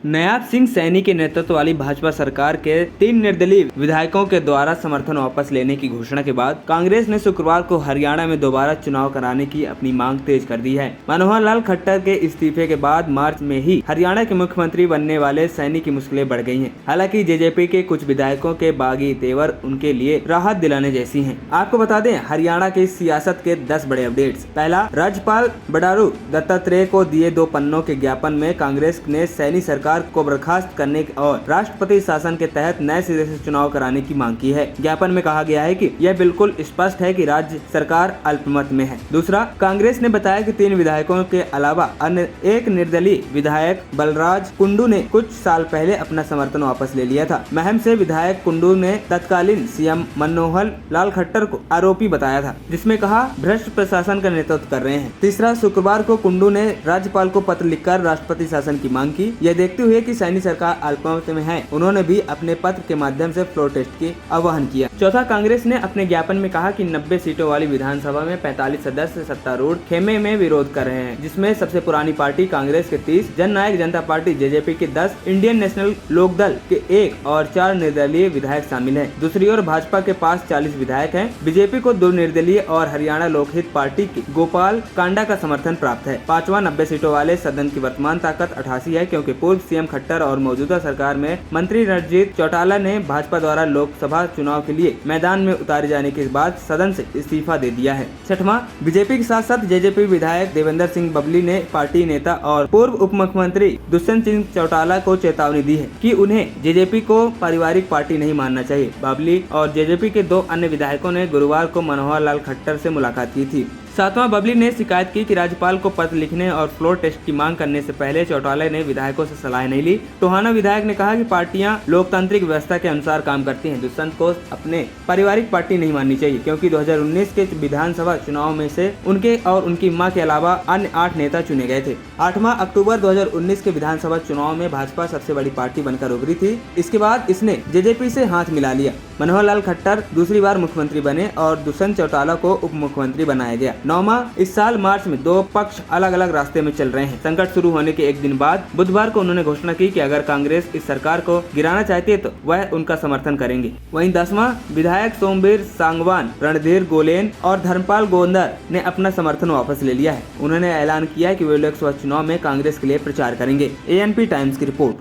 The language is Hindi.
नायब सिंह सैनी के नेतृत्व वाली भाजपा सरकार के 3 निर्दलीय विधायकों के द्वारा समर्थन वापस लेने की घोषणा के बाद कांग्रेस ने शुक्रवार को हरियाणा में दोबारा चुनाव कराने की अपनी मांग तेज कर दी है। मनोहर लाल खट्टर के इस्तीफे के बाद मार्च में ही हरियाणा के मुख्यमंत्री बनने वाले सैनी की मुश्किलें बढ़ गई हैं। हालांकि जेजेपी के कुछ विधायकों के बागी तेवर उनके लिए राहत दिलाने जैसी हैं। आपको बता दें, हरियाणा की सियासत के 10 बड़े अपडेट्स। पहला, राज्यपाल बंडारू दत्तात्रेय को दिए 2 पन्नों के ज्ञापन में कांग्रेस ने सैनी सरकार को बर्खास्त करने और राष्ट्रपति शासन के तहत नए सिरे से चुनाव कराने की मांग की है। ज्ञापन में कहा गया है कि यह बिल्कुल स्पष्ट है कि राज्य सरकार अल्पमत में है। दूसरा, कांग्रेस ने बताया कि 3 विधायकों के अलावा अन्य एक निर्दलीय विधायक बलराज कुंडू ने कुछ साल पहले अपना समर्थन वापस ले लिया था। महम से विधायक कुंडू ने तत्कालीन सीएम मनोहर लाल खट्टर को आरोपी बताया था, जिसमें कहा भ्रष्ट प्रशासन का नेतृत्व कर रहे हैं। तीसरा, शुक्रवार को कुंडू ने राज्यपाल को पत्र लिखकर राष्ट्रपति शासन की मांग की। यह देखते हुए कि सैनी सरकार अल्पमत में है, उन्होंने भी अपने पत्र के माध्यम से फ्लोर टेस्ट की आह्वान किया। चौथा, कांग्रेस ने अपने ज्ञापन में कहा कि 90 सीटों वाली विधानसभा में 45 सदस्य सत्तारूढ़ खेमे में विरोध कर रहे हैं, जिसमें सबसे पुरानी पार्टी कांग्रेस के 30, जन नायक जनता पार्टी जेजेपी के 10, इंडियन नेशनल लोकदल के 1 और 4 निर्दलीय विधायक शामिल हैं। दूसरी ओर भाजपा के पास 40 विधायक हैं। बीजेपी को 2 निर्दलीय और हरियाणा लोकहित पार्टी के गोपाल कांडा का समर्थन प्राप्त है। पांचवा, 90 सीटों वाले सदन की वर्तमान ताकत 88 है, क्योंकि पूर्व सीएम खट्टर और मौजूदा सरकार में मंत्री रणजीत चौटाला ने भाजपा द्वारा लोकसभा चुनाव के लिए मैदान में उतारे जाने के बाद सदन से इस्तीफा दे दिया है। छठवां, बीजेपी के साथ साथ जेजेपी विधायक देवेंद्र सिंह बबली ने पार्टी नेता और पूर्व उप मुख्यमंत्री दुष्यंत सिंह चौटाला को चेतावनी दी है कि उन्हें जेजेपी को पारिवारिक पार्टी नहीं मानना चाहिए। बबली और जेजेपी के 2 अन्य विधायकों ने गुरुवार को मनोहर लाल खट्टर से मुलाकात की थी। सातवां, बबली ने शिकायत की कि राज्यपाल को पत्र लिखने और फ्लोर टेस्ट की मांग करने से पहले चौटाला ने विधायकों से सलाह नहीं ली। टोहाना विधायक ने कहा कि पार्टियां लोकतांत्रिक व्यवस्था के अनुसार काम करती हैं। दुष्यंत को अपने पारिवारिक पार्टी नहीं माननी चाहिए, क्योंकि 2019 के विधानसभा चुनाव में से उनके और उनकी मां के अलावा अन्य 8 नेता चुने गए थे। 8 अक्टूबर 2019 के विधानसभा चुनाव में भाजपा सबसे बड़ी पार्टी बनकर उभरी थी। इसके बाद इसने जेजेपी से हाथ मिला लिया। मनोहर लाल खट्टर दूसरी बार मुख्यमंत्री बने और दुष्यंत चौटाला को उप मुख्यमंत्री बनाया गया। 9वां, इस साल मार्च में 2 पक्ष अलग अलग रास्ते में चल रहे हैं। संकट शुरू होने के एक दिन बाद बुधवार को उन्होंने घोषणा की कि अगर कांग्रेस इस सरकार को गिराना चाहती है तो वह उनका समर्थन करेंगे। वहीं 10वां, विधायक सोमवीर सांगवान, रणधीर गोलेन और धर्मपाल गोंदर ने अपना समर्थन वापस ले लिया है। उन्होंने ऐलान किया है कि वे लोकसभा चुनाव में कांग्रेस के लिए प्रचार करेंगे। ANP टाइम्स की रिपोर्ट।